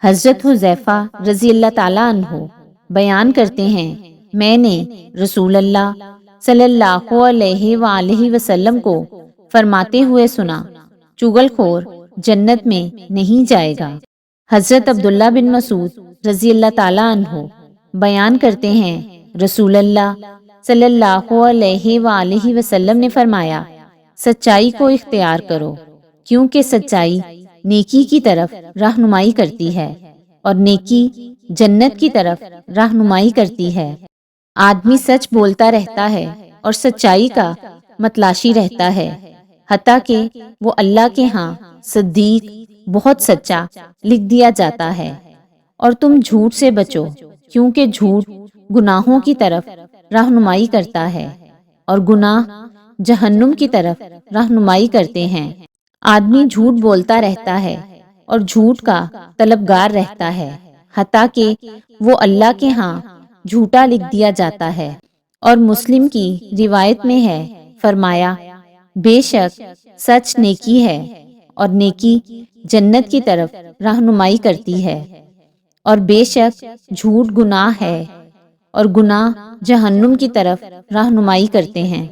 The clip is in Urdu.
حضرت حذیفہ رضی اللہ تعالیٰ عنہ بیان کرتے ہیں، میں نے رسول اللہ صلی اللہ علیہ وآلہ وسلم کو فرماتے ہوئے سنا، چغل خور جنت میں نہیں جائے گا۔ حضرت عبداللہ بن مسعود رضی اللہ تعالیٰ عنہ بیان کرتے ہیں، رسول اللہ صلی اللہ علیہ وآلہ وسلم نے فرمایا، سچائی کو اختیار کرو، کیونکہ سچائی نیکی کی طرف رہنمائی کرتی ہے اور نیکی جنت کی طرف رہنمائی کرتی ہے۔ آدمی سچ بولتا رہتا ہے اور سچائی کا متلاشی رہتا ہے، حتیٰ کہ وہ اللہ کے ہاں صدیق بہت سچا لکھ دیا جاتا ہے۔ اور تم جھوٹ سے بچو، کیونکہ جھوٹ گناہوں کی طرف رہنمائی کرتا ہے اور گناہ جہنم کی طرف رہنمائی کرتے ہیں۔ آدمی جھوٹ بولتا رہتا ہے اور جھوٹ کا طلبگار رہتا ہے، حتیٰ کہ وہ اللہ کے ہاں جھوٹا لکھ دیا جاتا ہے۔ اور مسلم کی روایت میں ہے، فرمایا، بے شک سچ نیکی ہے اور نیکی جنت کی طرف رہنمائی کرتی ہے، اور بے شک جھوٹ گناہ ہے اور گناہ جہنم کی طرف رہنمائی کرتے ہیں۔